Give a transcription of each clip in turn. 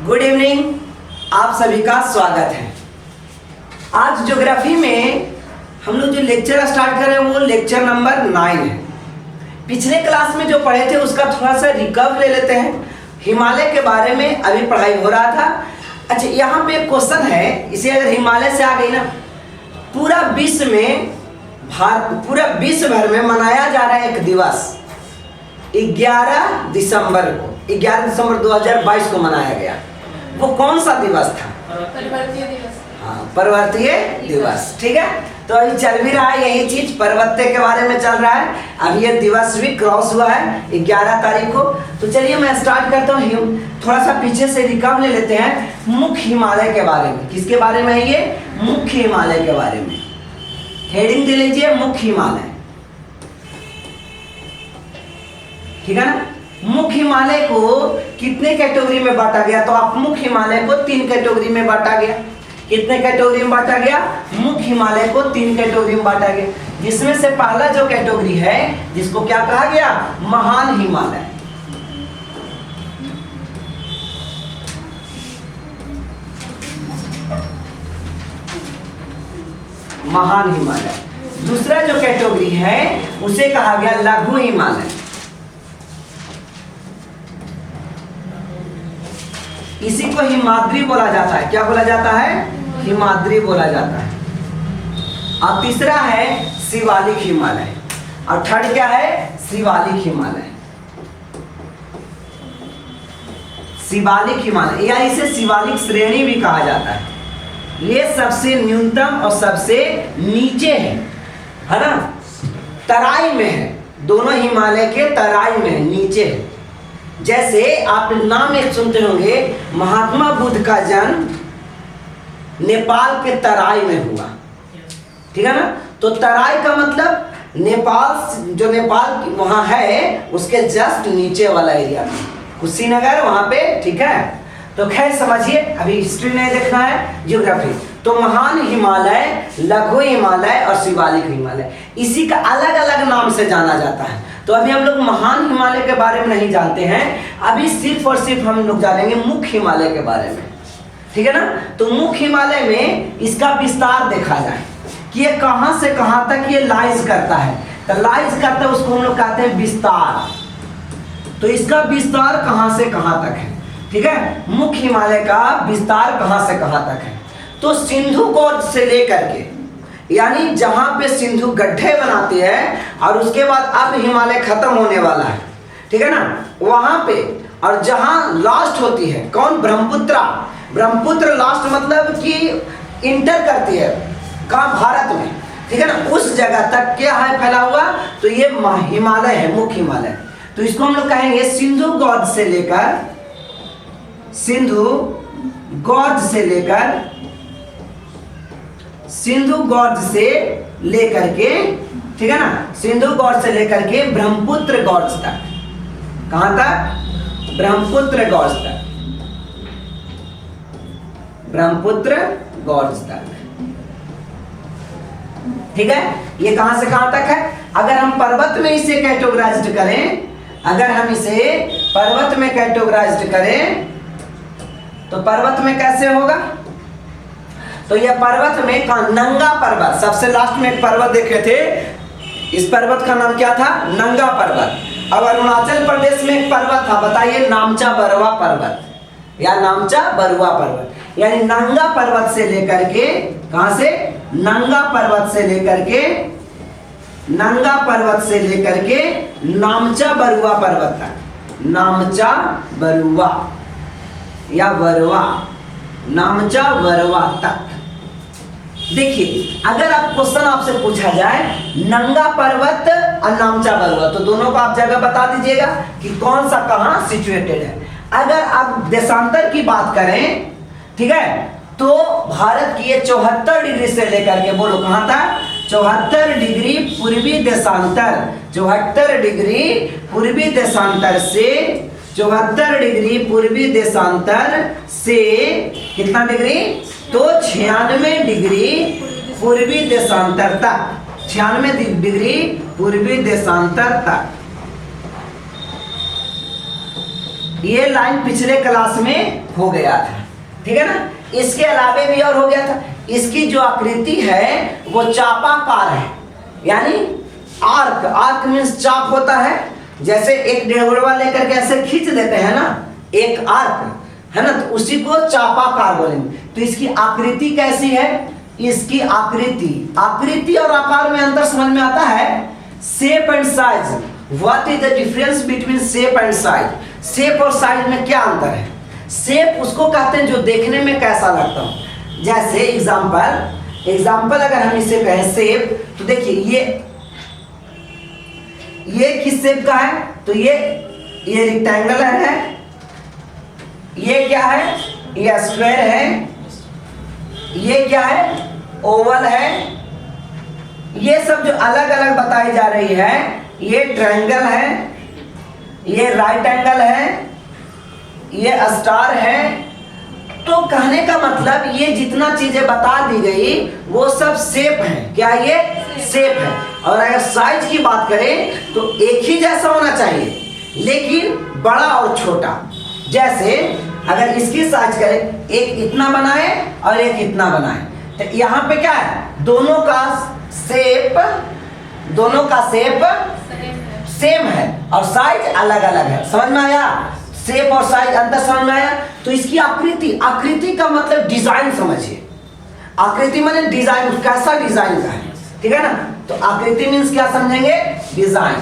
Good evening, आप सभी का स्वागत है। आज ज्योग्राफी में हम लोग जो लेक्चर स्टार्ट कर रहे हैं वो लेक्चर नंबर 9 है। पिछले क्लास में जो पढ़े थे उसका थोड़ा सा रिकव ले लेते हैं। हिमालय के बारे में अभी पढ़ाई हो रहा था। अच्छा, यहाँ पे एक क्वेश्चन है, इसे अगर हिमालय से आ गई ना, पूरा विश्व भर में मनाया जा रहा है एक दिवस 11 दिसंबर को, 11 दिसंबर 2022 को मनाया गया। वो कौन सा दिवस था? पर्वतीय दिवस। हाँ, पर्वतीय दिवस। ठीक है, तो अभी चल भी रहा है यही चीज, पर्वतीय के बारे में चल रहा है। अब ये दिवस भी क्रॉस हुआ है 11 तारीख को। तो चलिए मैं स्टार्ट करता हूँ। थोड़ा सा पीछे से रिकव ले लेते हैं मुख्य हिमालय के बारे में। किसके बारे में है ये? मुख्य हिमालय के बारे में। हेडिंग दे लीजिए मुख्य हिमालय। ठीक है ना। मुख्य हिमालय को कितने कैटेगरी में बांटा गया? तो आप मुख्य हिमालय को 3 कैटेगरी में बांटा गया। कितने कैटेगरी में बांटा गया? मुख्य हिमालय को 3 कैटेगरी में बांटा गया, जिसमें से पहला जो कैटेगरी है जिसको क्या कहा गया? महान हिमालय। महान हिमालय। दूसरा जो कैटेगरी है उसे कहा गया लघु हिमालय। इसी को हिमाद्री बोला जाता है। क्या बोला जाता है? हिमाद्री बोला जाता है। और तीसरा है शिवालिक हिमालय। और थर्ड क्या है? शिवालिक हिमालय। शिवालिक हिमालय या इसे शिवालिक श्रेणी भी कहा जाता है। ये सबसे न्यूनतम और सबसे नीचे है ना, तराई में है। दोनों हिमालय के तराई में है, नीचे है। जैसे आप नाम एक सुनते होंगे, महात्मा बुद्ध का जन्म नेपाल के तराई में हुआ। ठीक है ना। तो तराई का मतलब नेपाल, जो नेपाल वहां है उसके जस्ट नीचे वाला एरिया में, कुशीनगर वहां पे। ठीक है, तो खैर समझिए, अभी हिस्ट्री नहीं देखना है, ज्योग्राफी। तो महान हिमालय, लघु हिमालय और शिवालिक हिमालय, इसी का अलग अलग नाम से जाना जाता है। तो अभी हम लोग महान हिमालय के बारे में नहीं जानते हैं, अभी सिर्फ और सिर्फ हम लोग जानेंगे मुख्य हिमालय के बारे में। ठीक है ना। तो मुख्य हिमालय में इसका विस्तार देखा जाए कि ये कहां से कहां तक ये लाइज करता है। तो लाइज करता है उसको हम लोग कहते हैं विस्तार। तो इसका विस्तार कहां से कहां तक है? ठीक है, मुख्य हिमालय का विस्तार कहां से कहां तक है? तो सिंधु गोद से लेकर के, यानी जहां पे सिंधु गड्ढे बनाती है और उसके बाद अब हिमालय खत्म होने वाला है। ठीक है ना, वहां पे, और जहां लास्ट होती है कौन? ब्रह्मपुत्र। ब्रह्मपुत्र लास्ट मतलब कि इंटर करती है कहां? भारत में। ठीक है ना, उस जगह तक क्या है फैला हुआ? तो ये हिमालय है, मुख्य हिमालय। तो इसको हम लोग कहेंगे सिंधु गोद से लेकर, सिंधु गोद से लेकर, सिंधु गोद से लेकर के, ठीक है ना, सिंधु गोद से लेकर के ब्रह्मपुत्र गोद तक। कहां तक? ब्रह्मपुत्र गोद तक। ब्रह्मपुत्र गोद तक। ठीक है, ये कहां से कहां तक है? अगर हम पर्वत में इसे कैटेगराइज्ड करें, अगर हम इसे पर्वत में कैटेगराइज्ड करें तो पर्वत में कैसे होगा? तो यह पर्वत में नंगा पर्वत, सबसे लास्ट में एक पर्वत देखे थे, इस पर्वत का नाम क्या था? नंगा पर्वत। अब अरुणाचल प्रदेश में एक पर्वत था, बताइए, नामचा बरुआ पर्वत या नामचा बरुआ पर्वत। यानी नंगा पर्वत से लेकर के, कहां से? नंगा पर्वत से लेकर के, नंगा पर्वत से लेकर के नामचा बरुआ पर्वत तक। नामचा बरुआ या बरुआ, नामचा बरुआ तक। देखिए, अगर आप क्वेश्चन आपसे पूछा जाए नंगा पर्वत और नामचा बरुआ, तो दोनों को आप जगह बता दीजिएगा कि कौन सा कहां सिचुएटेड है। अगर आप देशांतर की बात करें, ठीक है, तो भारत की ये 74 डिग्री से लेकर के, बोलो कहां तक? 74 डिग्री पूर्वी देशांतर। 74 डिग्री पूर्वी देशांतर से, 74 डिग्री पूर्वी देशांतर से कितना डिग्री? तो 96 डिग्री पूर्वी देशांतर तक। 96 डिग्री पूर्वी देशांतर तक। ये लाइन पिछले क्लास में हो गया था, ठीक है ना। इसके अलावे भी और हो गया था। इसकी जो आकृति है वो चापाकार है, यानी आर्क। आर्क मीन्स चाप होता है, जैसे एक डेढ़वा लेकर के ऐसे खींच देते हैं ना, एक आर्क है ना, तो उसी को चापाकार बोलेंगे। तो इसकी आकृति कैसी है? इसकी आकृति और आकार में अंतर समझ में आता है। Shape and size, what is the difference between shape and size? Shape और साइज में क्या अंतर है? शेप उसको कहते हैं जो देखने में कैसा लगता हो। जैसे एग्जाम्पल अगर हम इसे कहें शेप, तो देखिए ये किस शेप का है? तो ये रेक्टेंगुलर है, ये क्या है? ये स्क्वायर है, ये क्या है? ओवल है। ये सब जो अलग अलग बताई जा रही है, ये ट्रायंगल है, ये राइट एंगल है, ये स्टार है। तो कहने का मतलब ये जितना चीजें बता दी गई वो सब शेप है। क्या ये शेप है? और अगर साइज की बात करें तो एक ही जैसा होना चाहिए, लेकिन बड़ा और छोटा। जैसे अगर इसकी साइज करें, एक इतना बनाए और एक इतना बनाए, तो यहाँ पे क्या है? दोनों का शेप सेम है और साइज अलग अलग है। समझ में आया? शेप और साइज अंतर समझ में आया? तो इसकी आकृति का मतलब डिजाइन समझिए। आकृति माने डिजाइन, कैसा डिजाइन का है, ठीक है ना। तो आकृति मीन्स क्या समझेंगे? डिजाइन।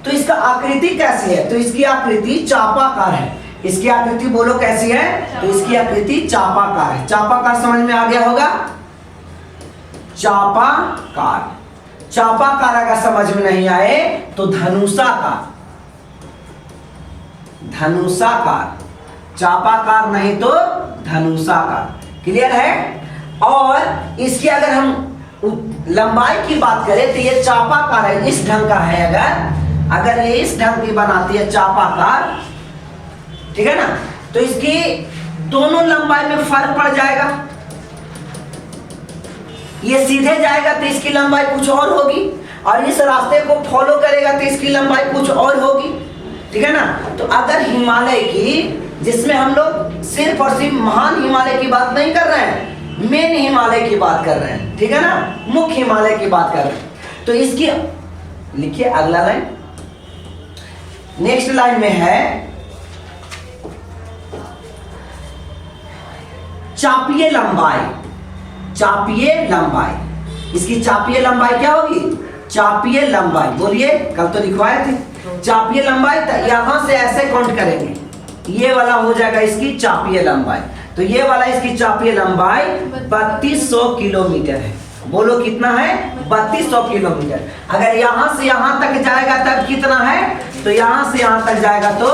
तो इसका आकृति कैसी है? तो इसकी आकृति चापाकार है। इसकी आकृति बोलो कैसी है? तो इसकी आकृति चापाकार है। चापाकार समझ में आ गया होगा? चापाकार अगर समझ में नहीं आए तो धनुषाकार। चापाकार नहीं तो धनुषाकार। क्लियर है? और इसकी अगर हम लंबाई की बात करें तो ये चापाकार है, इस ढंग का है। अगर ये इस ढंग की बनाती है चापाकार, ठीक है ना, तो इसकी दोनों लंबाई में फर्क पड़ जाएगा। ये सीधे जाएगा तो इसकी लंबाई कुछ और होगी, और इस रास्ते को फॉलो करेगा तो इसकी लंबाई कुछ और होगी, ठीक है ना। तो अगर हिमालय की, जिसमें हम लोग सिर्फ और सिर्फ महान हिमालय की बात नहीं कर रहे हैं, मेन हिमालय की बात कर रहे हैं, ठीक है ना, मुख्य हिमालय की बात कर रहे हैं। तो इसकी लिखिए अगला लाइन। नेक्स्ट लाइन में है चापीय लंबाई। इसकी चापीय लंबाई क्या होगी? चापीय लंबाई बोलिए, कल तो लिखवाए थे। चापीय लंबाई यहां से ऐसे काउंट करेंगे, ये वाला हो जाएगा इसकी चापीय लंबाई। तो ये वाला इसकी चापीय लंबाई 3200 किलोमीटर है। बोलो कितना है? 3200 किलोमीटर। अगर यहां से यहां तक जाएगा तब कितना है? तो यहां से यहां तक जाएगा तो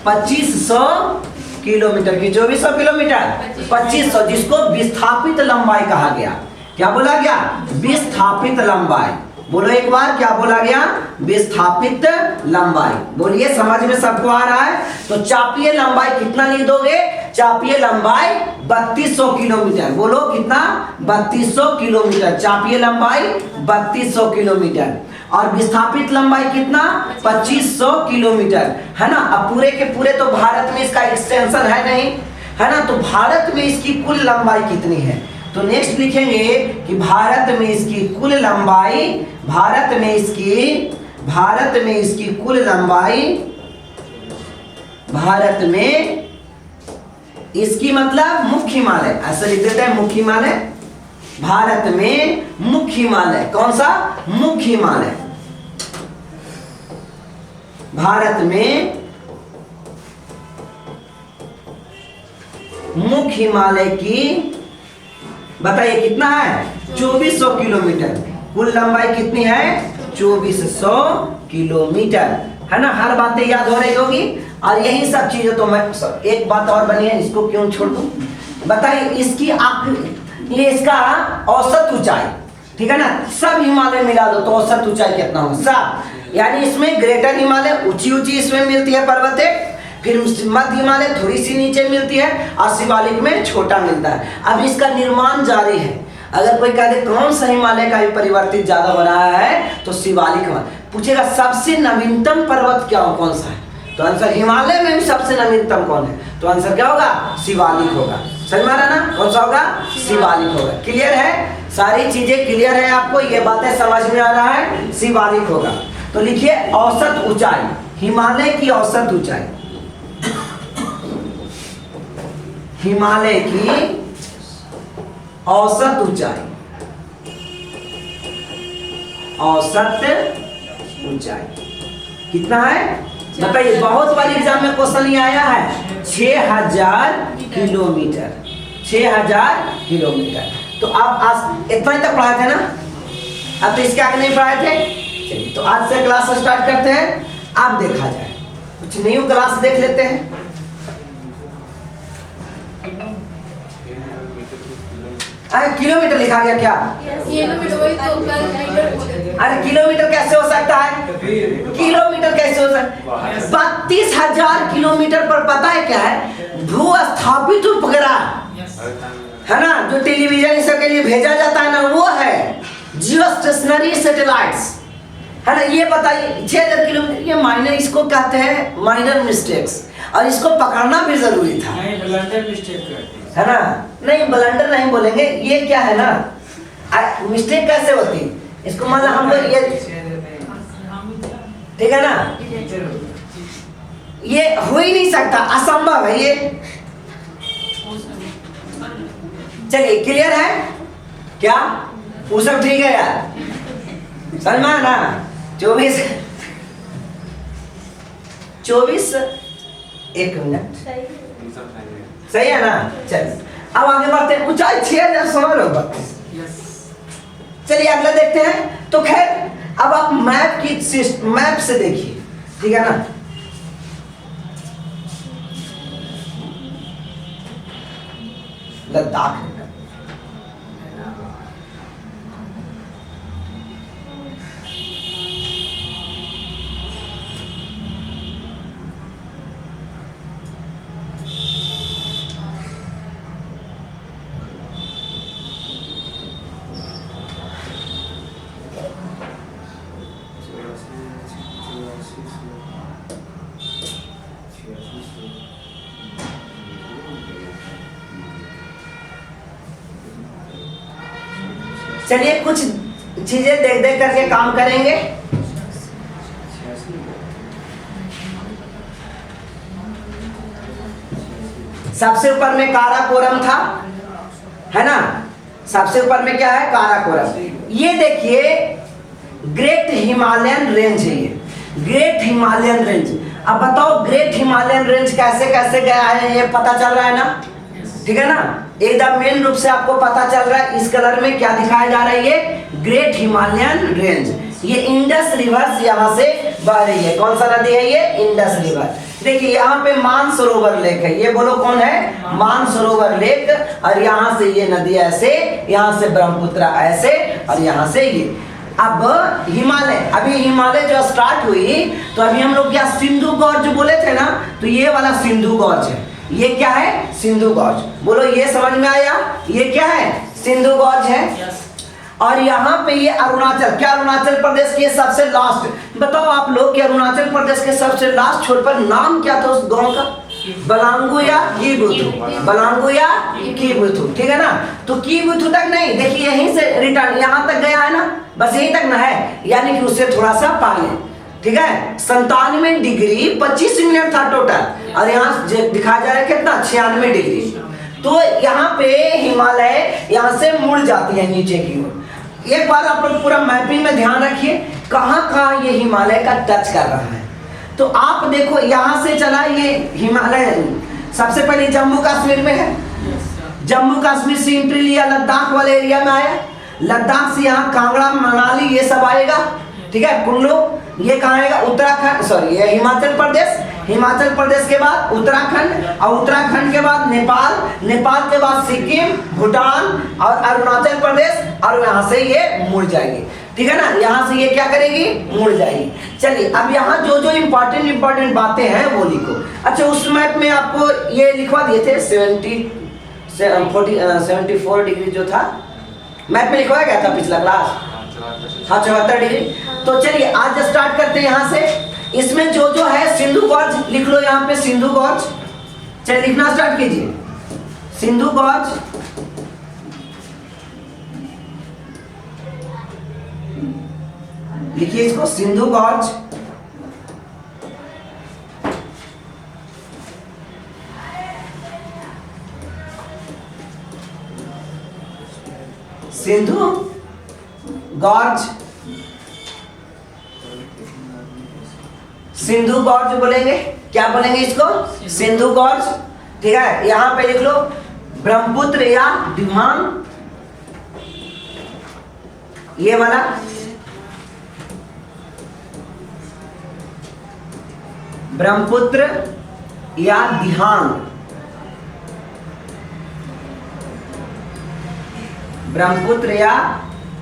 2500 किलोमीटर की 2400 किलोमीटर 2500, जिसको विस्थापित लंबाई कहा गया। क्या बोला गया? विस्थापित लंबाई। बोलो एक बार, क्या बोला गया? विस्थापित लंबाई। बोलिए, समझ में सबको आ रहा है? तो चापीय लंबाई कितना लिख दोगे? चापीय लंबाई 3200 किलोमीटर। बोलो कितना? 3200 किलोमीटर। चापीय लंबाई 3200 किलोमीटर और विस्थापित लंबाई कितना? 2500 किलोमीटर, है ना। अब पूरे के पूरे तो भारत में इसका एक्सटेंशन है नहीं, है ना। तो भारत में इसकी कुल लंबाई कितनी है? तो नेक्स्ट लिखेंगे कि भारत में इसकी कुल लंबाई, भारत में इसकी कुल लंबाई, भारत में इसकी मतलब मुख्य हिमालय, ऐसा लिख देते हैं मुख्य हिमालय। भारत में मुख्य हिमालय कौन सा? मुख्य हिमालय। भारत में मुख्य हिमालय की बताइए कितना है? 2400 किलोमीटर। कुल लंबाई कितनी है? 2400 किलोमीटर, है ना। हर बातें याद हो रही होगी। और यही सब चीजें तो मैं एक बात और बनी है, इसको क्यों छोड़ दूं? बताइए इसकी ये इसका औसत ऊंचाई, ठीक है ना। सब हिमालय मिला दो तो औसत ऊंचाई कितना होगा? सब। यानी इसमें ग्रेटर हिमालय ऊंची इसमें मिलती है पर्वतें, फिर मध्य हिमालय थोड़ी सी नीचे मिलती है और शिवालिक में छोटा मिलता है। अब इसका निर्माण जारी है। अगर कोई कह दे कौन सा हिमालय का भी परिवर्तित ज्यादा हो रहा है, तो शिवालिक। पूछेगा सबसे नवीनतम पर्वत क्या कौन सा है? तो आंसर हिमालय में भी सबसे नवीनतम कौन है? तो आंसर क्या होगा? शिवालिक होगा। समझ में आ रहा ना? कौन सा होगा? शिवालिक होगा। क्लियर है? सारी चीजें क्लियर है आपको? ये बातें समझ में आ रहा है? शिवालिक होगा। तो लिखिए औसत ऊंचाई, हिमालय की औसत ऊंचाई, हिमालय की औसत ऊंचाई, औसत ऊंचाई कितना है बताइए? बहुत बार एग्जाम में क्वेश्चन ये आया है 6000 किलोमीटर, 6000 किलोमीटर। तो आप आज इतना ही तक पढ़ाए थे ना? अब तो इसके आगे नहीं पढ़ाए थे। चलिए तो आज से क्लास स्टार्ट करते हैं। आप देखा जाए कुछ न्यू क्लास देख लेते हैं। किलोमीटर लिखा गया क्या? अरे किलोमीटर कैसे हो सकता है? किलोमीटर कैसे हो सकता है? 32,000 किलोमीटर पर पता है क्या है? भू-स्थापित उपग्रह है ना, जो टेलीविजन इस के लिए भेजा जाता है ना, वो है जियो स्टेशनरी सैटेलाइट्स, है ना। ये बताइए 6000 किलोमीटर, ये माइनर, इसको कहते हैं माइनर मिस्टेक्स, और इसको पकड़ना भी जरूरी था। ब्लंडर मिस्टेक करते है ना? नहीं ब्लंडर नहीं बोलेंगे, ये क्या है ना, मिस्टेक कैसे होती? इसको मतलब हम लोग ये, ठीक है ना, ये हो ही नहीं सकता, असंभव है ये। चलिए क्लियर है क्या? वो सब ठीक है यार, सलमान ना 24 एक मिनट सही है ना? चलिए अब आगे बढ़ते हैं। ऊंचाई 6000 समझ लो बस। चलिए अगला देखते हैं। तो खैर अब आप मैप से देखिए, ठीक है ना। लद्दाख चलिए कुछ चीजें देख देख करके काम करेंगे। सबसे ऊपर में काराकोरम था, है ना। सबसे ऊपर में क्या है? काराकोरम। ये देखिए ग्रेट हिमालयन रेंज है, ये ग्रेट हिमालयन रेंज। अब बताओ ग्रेट हिमालयन रेंज कैसे कैसे गया है, ये पता चल रहा है ना? ठीक है ना, एकदम मेन रूप से आपको पता चल रहा है। इस कलर में क्या दिखाया जा रहा है? ये ग्रेट हिमालयन रेंज। ये इंडस रिवर यहाँ से बह रही है। कौन सा नदी है ये? Indus river. देखिए यहाँ पे मानसरोवर लेक है, ये बोलो कौन है? मानसरोवर लेक। और यहाँ से ये नदी ऐसे, यहाँ से ब्रह्मपुत्र ऐसे, और यहाँ से ये। अब हिमालय, अभी हिमालय जो स्टार्ट हुई तो अभी हम लोग क्या सिंधु गॉर्ज बोले थे ना, तो ये वाला सिंधु गॉर्ज है। ये क्या है? सिंधु गॉर्ज। बोलो ये समझ में आया? ये क्या है? सिंधु गॉर्ज है। और यहाँ पे ये अरुणाचल, क्या अरुणाचल प्रदेश की सबसे लास्ट, बताओ आप लोग कि अरुणाचल प्रदेश के सबसे लास्ट छोर पर नाम क्या था उस गांव का? बलांगू या कीबुथु, बलांगू या कीबुथु, ठीक है ना। तो कीबुथु तक नहीं, देखिए यहीं से रिटर्न यहाँ तक गया है ना, बस यहीं तक ना है, यानी कि उससे थोड़ा सा पहले, ठीक है। 97 डिग्री 25 मिनट था टोटल, और यहाँ दिखाया जा रहा है कितना? 96 डिग्री। तो यहाँ पे हिमालय यहाँ से मुड़ जाती है नीचे की ओर। एक बार आप लोग पूरा मैपिंग में ध्यान रखिए कहाँ कहाँ ये हिमालय का टच कर रहा है। तो आप देखो यहाँ से चला ये हिमालय, सबसे पहले जम्मू कश्मीर में है, जम्मू कश्मीर से एंट्री लिया, लद्दाख वाले एरिया में आया, लद्दाख से यहाँ कांगड़ा मनाली ये सब आएगा, ठीक है। कुल्लू ये कहाँ आएगा? उत्तराखंड, सॉरी ये हिमाचल प्रदेश, हिमाचल प्रदेश के बाद उत्तराखंड, और उत्तराखंड के बाद नेपाल, नेपाल के बाद सिक्किम, भूटान और अरुणाचल प्रदेश, और यहाँ से ये मुड़ जाएगी, ठीक है ना। यहाँ से ये क्या करेगी? मुड़ जाएगी। चलिए अब यहाँ जो जो इम्पोर्टेंट बातें हैं वो लिखो। अच्छा उस मैप में आपको ये लिखवा दिए थे 74 डिग्री जो था मैप में लिखवाया गया था पिछला क्लास, हाँ 74 डिग्री। तो चलिए आज स्टार्ट करते हैं यहाँ से। इसमें जो जो है सिंधु गॉर्ज लिख लो यहाँ पे, सिंधु गॉर्ज। चलिए लिखना स्टार्ट कीजिए, सिंधु गॉर्ज। लिखिए इसको, Sindhu gorge. Sindhu gorge, Sindhu gorge बोलेंगे, क्या बोलेंगे इसको? सिंधु गॉर्ज। ठीक है, यहां पे लिख लो ब्रह्मपुत्र या दिहांग, ये वाला। ब्रह्मपुत्र या दिहांग, ब्रह्मपुत्र या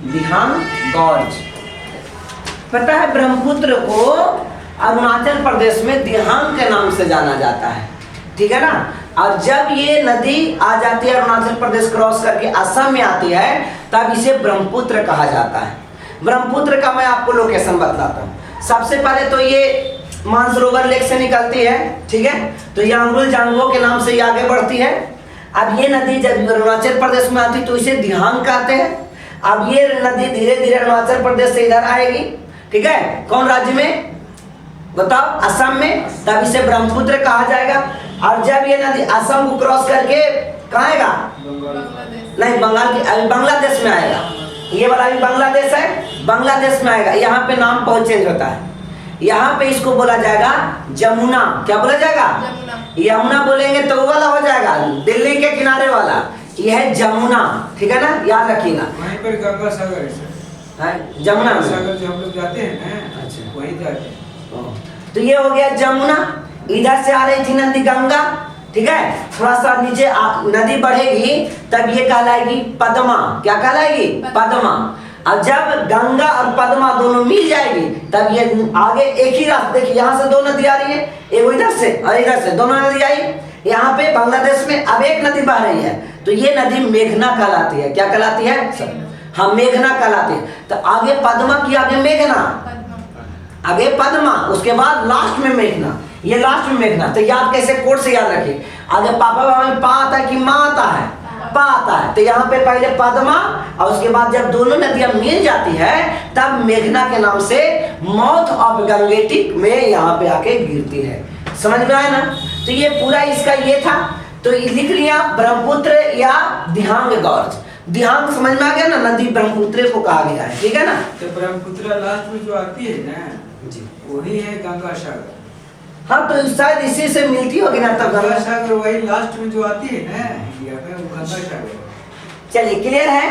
दिहांग गॉर्ज। पता है ब्रह्मपुत्र को अरुणाचल प्रदेश में दिहांग के नाम से जाना जाता है, ठीक है ना। और जब ये नदी आ जाती है अरुणाचल प्रदेश क्रॉस करके असम में आती है, तब इसे ब्रह्मपुत्र कहा जाता है। ब्रह्मपुत्र का मैं आपको लोकेशन बतलाता हूँ। सबसे पहले तो ये मानसरोवर लेक से निकलती है, ठीक है, तो यांगुल जांगो के नाम से ये आगे बढ़ती है। अब ये नदी जब अरुणाचल प्रदेश में आती तो इसे दिहांग कहते हैं। अब ये नदी धीरे धीरे अरुणाचल प्रदेश से इधर आएगी, ठीक है, कौन राज्य में बताओ? असम में, तब इसे ब्रह्मपुत्र कहा जाएगा। और जब ये नदी असम को क्रॉस करके कहाँ आएगा? नहीं, बंगाल की, अभी बांग्लादेश में आएगा। ये वाला अभी बांग्लादेश है, बांग्लादेश में आएगा। यहाँ पे नाम बहुत चेंज होता है, यहाँ पे इसको बोला जाएगा जमुना। क्या बोला जाएगा? यमुना बोलेंगे तो वो वाला हो जाएगा दिल्ली के किनारे वाला, यह है जमुना, ठीक है ना, याद रखिएगा। वहीं पर गंगा सागर है, जमुना सागर जो हम लोग जाते हैं ना, अच्छा वहीं जाते हैं। तो ये हो गया जमुना। इधर से आ रही थी नदी गंगा, ठीक है, थोड़ा सा नीचे नदी बढ़ेगी तब ये कहलाएगी पद्मा। क्या कहलाएगी? पद्मा। अब जब गंगा और पद्मा दोनों मिल जाएगी तब ये आगे एक ही रास्ता, देखिए यहाँ से दो नदी आ रही है, एक इधर से और इधर से, दोनों नदी आई यहाँ पे बांग्लादेश में। अब एक नदी बह रही है तो ये नदी मेघना कहलाती है। क्या कहलाती है? हाँ, मेघना कहलाती है। तो आगे पद्मा की आगे मेघना, आगे पद्मा, उसके बाद लास्ट में मेघना, ये लास्ट में मेघना। तो याद कैसे, कोड से याद रखिए। आगे पापा बाबा में पा आता है कि माँ आता है? पा आता है। तो यहाँ पे पहले पद्मा और उसके बाद जब दोनों नदियां मिल जाती है तब मेघना के नाम से माउथ ऑफ गंगेटिक में यहाँ पे आके गिरती है। समझ में आया ना? तो ये पूरा इसका ये था। तो लिख लिया ब्रह्मपुत्र या दिहांग गॉर्ज। दिहांग समझ में आ गया ना, नदी ब्रह्मपुत्र को कहा गया है, ठीक है ना। तो ब्रह्मपुत्र लास्ट में जो आती है ना जी, वही है गंगा सागर। हाँ, तो शायद इसी से मिलती होगी ना तब गंगा सागर वही लास्ट में जो आती है ना इंडिया में, वो गंगा सागर। चलिए क्लियर है।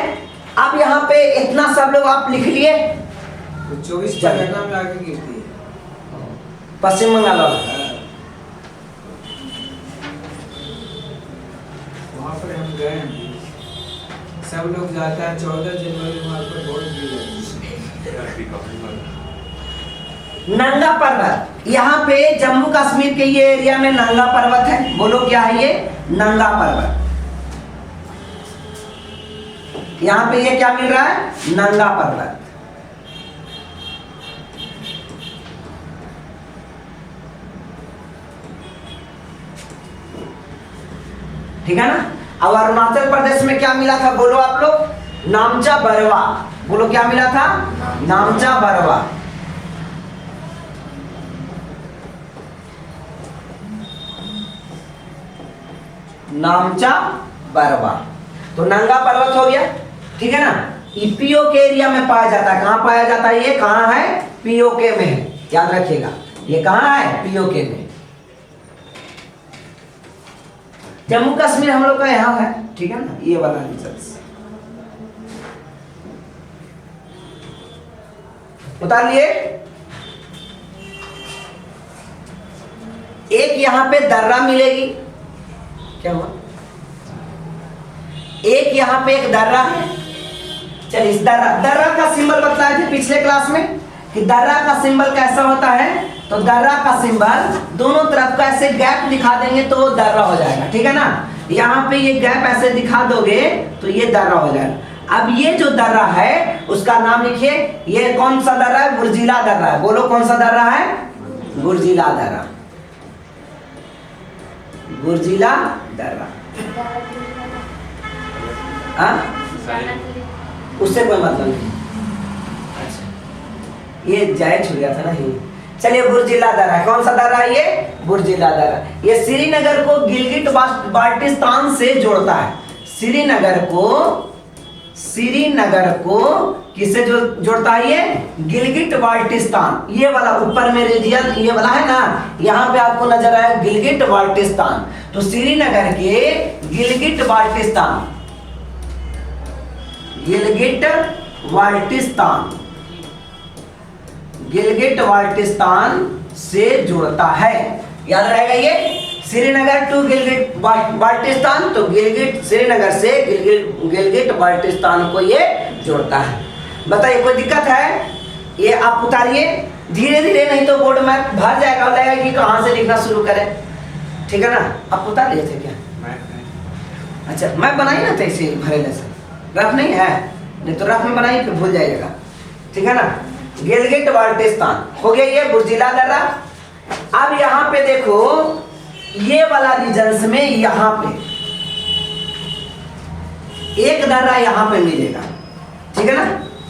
अब यहाँ पे इतना सब लोग आप लिख लिए। तो 24 परगना में आगे गिरती है, पश्चिम बंगाल वाला। वहाँ पर हम गए हैं, सब लोग जाता है 14 जनवरी वहाँ पर बहुत भीड़ है। नंगा पर्वत, यहाँ पे जम्मू कश्मीर के ये एरिया में नंगा पर्वत है। बोलो क्या है ये? नंगा पर्वत। यहाँ पे ये क्या मिल रहा है? नंगा पर्वत। ठीक है ना। अब अरुणाचल प्रदेश में क्या मिला था बोलो आप लोग? नामचा बरवा। बोलो क्या मिला था? नामचा बरवा। नामचा बरवा। तो नंगा पर्वत हो गया, ठीक है ना। पीओ के एरिया में पाया जाता है। कहाँ पाया जाता है? ये कहाँ है? पीओके में है, याद रखिएगा। ये कहाँ है? पीओके में। जम्मू कश्मीर हम लोग का यहाँ है, ठीक है ना, ये वाला रिजल्ट उतार लिए। एक यहाँ पे दर्रा मिलेगी। क्या हुआ? एक यहाँ पे एक दर्रा है। चलिए इस दर्रा का सिंबल बताए थे पिछले क्लास में कि दर्रा का सिंबल कैसा होता है। तो दर्रा का सिंबल दोनों तरफ का ऐसे गैप दिखा देंगे तो वो दर्रा हो जाएगा, ठीक है ना। यहाँ पे ये गैप ऐसे दिखा दोगे तो ये दर्रा हो जाएगा। अब ये जो दर्रा है उसका नाम लिखिए। ये कौन सा दर्रा है? बुर्जिला दर्रा है। बोलो कौन सा दर्रा है? बुर्जिला दर्रा, बुर्जिला दर्रा। हाँ, उससे कोई मतलब नहीं। अच्छा, ये जायज छूट गया था ना ही। चलिए, बुर्जिला दर्रा कौन सा दर्रा है? ये बुर्जिला दर्रा। ये श्रीनगर को गिलगिट बाल्टिस्तान से जोड़ता है। श्रीनगर को किससे जोड़ता है? ये गिलगिट बाल्टिस्तान, ये वाला ऊपर में रीजन ये वाला है ना, यहाँ पे आपको नजर आया गिलगिट बाल्टिस्तान। तो श्रीनगर के गिलगिट बाल्टिस्तान, गिलगिट बाल्टिस्तान से जुड़ता है। याद रहेगा ये, श्रीनगर टू गिलगिट बाल्टिस्तान, तो गिलगिट श्रीनगर से गिलगिट बाल्टिस्तान को ये जोड़ता है। बताइए कोई दिक्कत है? ये आप उतारिए धीरे धीरे, नहीं तो बोर्ड में भर जाएगा, लगेगा कि कहाँ से लिखना शुरू करें। ठीक है ना? आप उतार लिए थे क्या? अच्छा, मैं बनाई ना थे इसे भरेले से, रफ नहीं है, नहीं तो रफ में बनाई फिर भूल जाइएगा। ठीक है ना? गिलगिट बाल्टिस्तान हो गया ये बुर्जिला दर्रा। अब यहाँ पे देखो, ये वाला रीजन्स में यहाँ पे एक दर्रा यहाँ पे मिलेगा। ठीक है ना?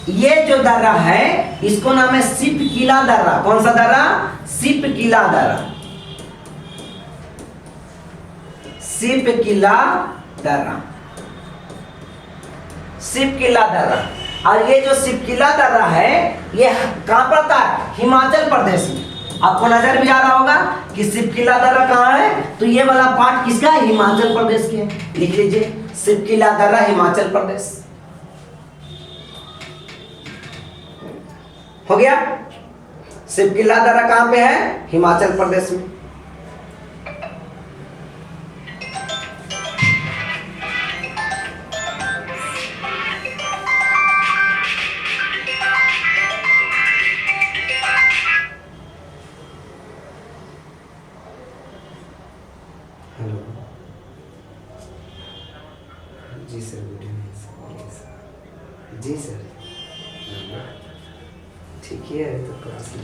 ये जो दर्रा है इसको नाम है सिपकिला दर्रा। कौन सा दर्रा? सिपकिला दर्रा, सिपकिला दर्रा, सिपकिला दर्रा। और ये जो सिपकिला दर्रा है ये कहाँ पड़ता है? हिमाचल प्रदेश में। आपको नजर भी आ रहा होगा कि सिपकिला दर्रा कहाँ है, तो ये वाला पार्ट किसका है? हिमाचल प्रदेश के है। लिख लीजिए, सिपकिला दर्रा हिमाचल प्रदेश। हो गया? सिपकिला दर्रा कहाँ पे है? हिमाचल प्रदेश में। हेलो जी सर, गुड इवनिंग सर। जी सर, ठीक ही है तो क्लास में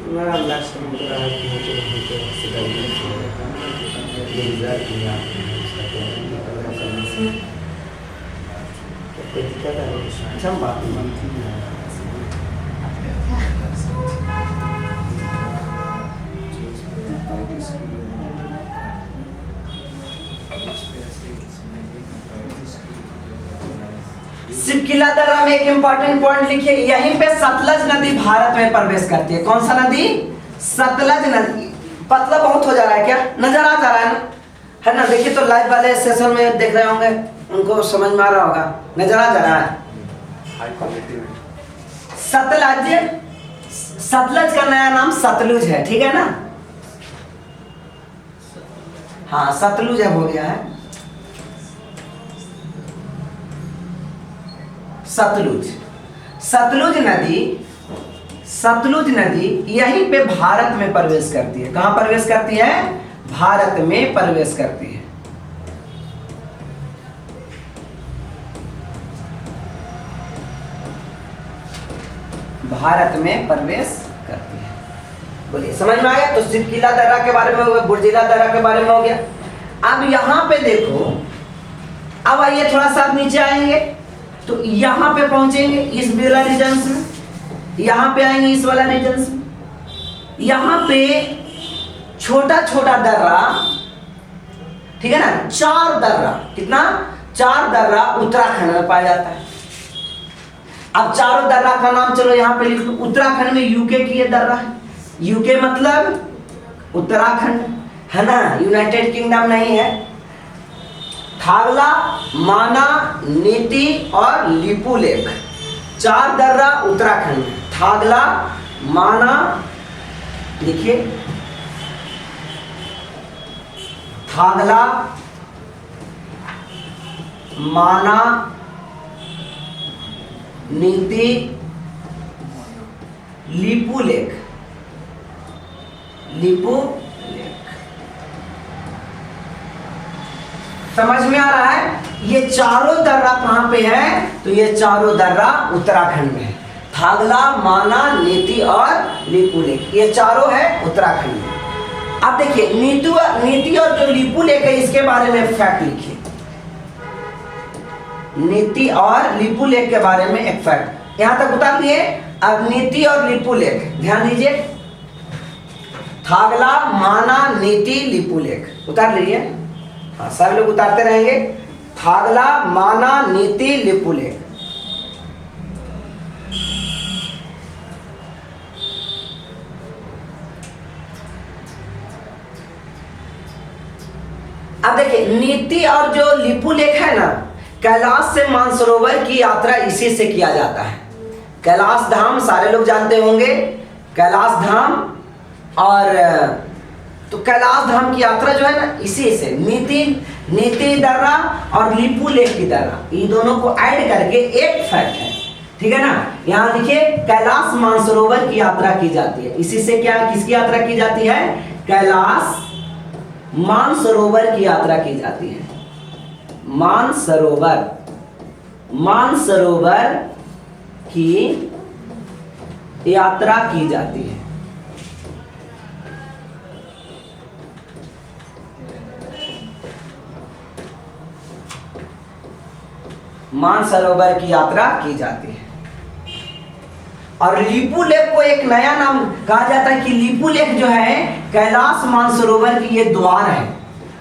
मैं लास्ट टाइम बता रहा कि मुझे हॉस्पिटल में छोड़ा था, रिजल्ट किया उसका करने से कोई दिक्कत है? अच्छा, हम बात नहीं सिपकिला दर्रा में एक इंपॉर्टेंट पॉइंट लिखिए, यहीं पे सतलज नदी भारत में प्रवेश करती है। कौन सा नदी? सतलज नदी। पतला बहुत हो जा रहा है क्या? नजर आ जा रहा है ना? देखिए तो लाइव वाले सेशन में देख रहे होंगे, उनको समझ में आ रहा होगा, नजर आ जा रहा है। सतलज, सतलज का नया नाम सतलुज है। ठीक है ना? हाँ, सतलुज अब हो गया है सतलुज। सतलुज नदी यहीं पे भारत में प्रवेश करती है। कहां प्रवेश करती है? भारत में प्रवेश करती है। भारत में प्रवेश करती है। बोलिए, समझ में आया? तो सिपकिला दर्रा के बारे में हो गया, बुर्जिला दर्रा के बारे में हो गया। अब यहां पे देखो, अब आइए थोड़ा सा नीचे आएंगे तो यहां पे पहुंचेंगे इस वाला रीजन्स में, यहां पे आएंगे इस वाला रीजन्स में। यहां पे छोटा छोटा दर्रा, ठीक है ना, 4 दर्रा, कितना? 4 दर्रा उत्तराखंड में पाया जाता है। अब चारों दर्रा का नाम चलो यहां पे लिख दो। उत्तराखंड में यूके की ये दर्रा है। यूके मतलब उत्तराखंड, है ना, यूनाइटेड किंगडम नहीं है। थागला, माना, नीति और लिपुलेख, 4 दर्रा उत्तराखंड में। थागला, माना, लिखिए, थागला, माना, नीति, लिपुलेख, लिपुलेख। समझ में आ रहा है? ये चारों दर्रा कहाँ पे है? तो ये चारों दर्रा उत्तराखंड में है। थागला, माना, नीति और लिपुलेख, ये चारों है उत्तराखंड में। अब देखिए नीति और जो लिपुलेख है इसके बारे में फैक्ट लिखिए। नीति और लिपुलेख के बारे में एक फैक्ट यहां तक उतार लिए। अब नीति और लिपुलेख ध्यान दीजिए, थागला, माना, नीति, लिपुलेख उतार लीजिए। हाँ, सब लोग उतारते रहेंगे। थागला, माना, नीति, लिपुलेख। अब देखिए नीति और जो लिपुलेख है ना, कैलाश से मानसरोवर की यात्रा इसी से किया जाता है। कैलाश धाम सारे लोग जानते होंगे, कैलाश धाम, और तो कैलाश धाम की यात्रा जो है ना इसी से, नीति दर्रा और लिपुलेख की दर्रा, इन दोनों को ऐड करके एक फैक्ट है, ठीक है ना। यहाँ देखिए कैलाश मानसरोवर की यात्रा की जाती है, इसी से क्या किसकी यात्रा की जाती है? कैलाश मानसरोवर की यात्रा की जाती है। मानसरोवर की यात्रा की जाती है। मानसरोवर की यात्रा की जाती है। और लिपुलेख को एक नया नाम कहा जाता है कि लिपुलेख जो है कैलाश मानसरोवर की ये द्वार है।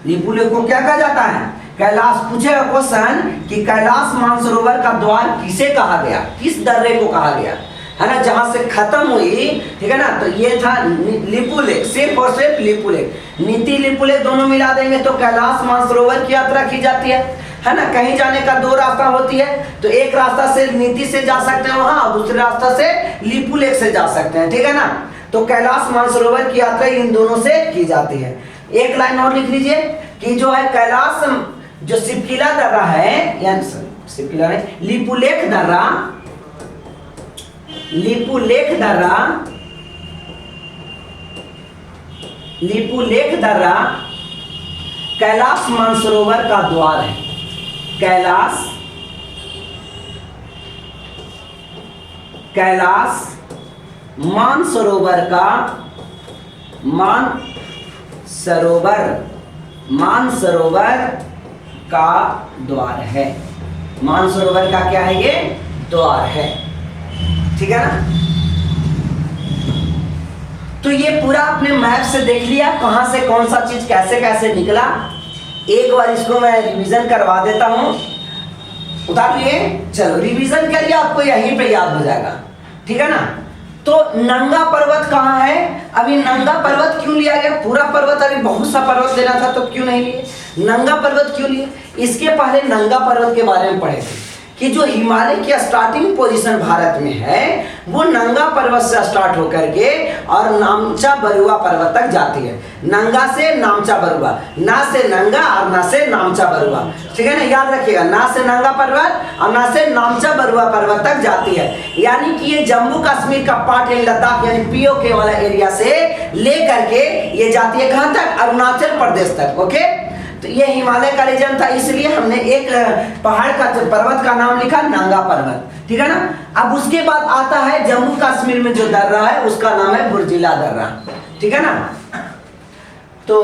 लिपुलेख को क्या कहा जाता है? कैलाश पूछेगा क्वेश्चन कि कैलाश मानसरोवर का द्वार किसे कहा गया, किस दर्रे को कहा गया, है ना, जहां से खत्म हुई, ठीक है ना। तो ये था लिपुलेख, सिर्फ और सिर्फ लिपुलेख। नीति लिपुलेख दोनों मिला देंगे तो कैलाश मानसरोवर की यात्रा की जाती है ना। कहीं जाने का दो रास्ता होती है, तो एक रास्ता से नीति से जा सकते हैं वहां, और दूसरे रास्ता से लिपुलेख से जा सकते हैं, ठीक है ना। तो कैलाश मानसरोवर की यात्रा इन दोनों से की जाती है। एक लाइन और लिख लीजिए कि जो है कैलाश जो सिपकिला दर्रा है, यानी सिपकिला नहीं, लिपुलेख दर्रा कैलाश मानसरोवर का द्वार है। कैलाश मानसरोवर का द्वार है। मानसरोवर का क्या है? ये द्वार है, ठीक है ना। तो ये पूरा आपने मैप से देख लिया कहां से कौन सा चीज कैसे कैसे निकला। एक बार इसको मैं रिवीजन करवा देता हूं, उतार लिए। चलो रिवीजन करिए, आपको यहीं पे याद हो जाएगा, ठीक है ना। तो नंगा पर्वत कहाँ है? अभी नंगा पर्वत क्यों लिया गया? पूरा पर्वत, अभी बहुत सा पर्वत लेना था तो क्यों नहीं लिए? नंगा पर्वत क्यों लिए? इसके पहले नंगा पर्वत के बारे में पढ़े थे कि जो हिमालय की स्टार्टिंग पोजीशन भारत में है वो नंगा पर्वत से स्टार्ट होकर के और नामचा बरुआ पर्वत तक जाती है। नंगा से नामचा बरुआ, ना से नंगा और ना से नामचा बरुआ, ठीक है ना, याद रखिएगा। ना से नंगा पर्वत और ना से नामचा बरुआ पर्वत तक जाती है। यानी कि ये जम्मू कश्मीर का पार्ट यानी लद्दाख यानी पीओके वाला एरिया से लेकर के ये जाती है कहाँ तक? अरुणाचल प्रदेश तक। ओके, तो ये हिमालय का रीजन था, इसलिए हमने एक पहाड़ का पर्वत का नाम लिखा नंगा पर्वत, ठीक है ना। अब उसके बाद आता है जम्मू कश्मीर में जो दर्रा है उसका नाम है बुर्जिला दर्रा, ठीक है ना। तो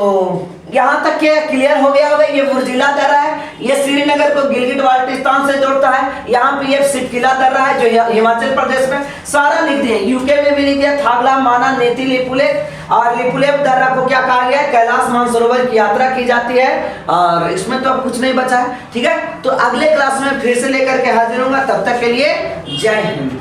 यहाँ तक के क्लियर हो गया होगा। ये बुर्जिला दर्रा है, ये श्रीनगर को गिलगिट बाल्टिस्तान से जोड़ता है। यहाँ पे ये सिपकिला दर्रा है जो हिमाचल प्रदेश में, सारा लिख दिए। यूके में भी लिख दिया, थागला, माना, नीति, लिपुलेख। और लिपुलेख दर्रा को क्या कहा गया? कैलाश मानसरोवर की यात्रा की जाती है। और इसमें तो अब कुछ नहीं बचा है, ठीक है। तो अगले क्लास में फिर से लेकर के हाजिर होऊंगा, तब तक के लिए जय हिंद।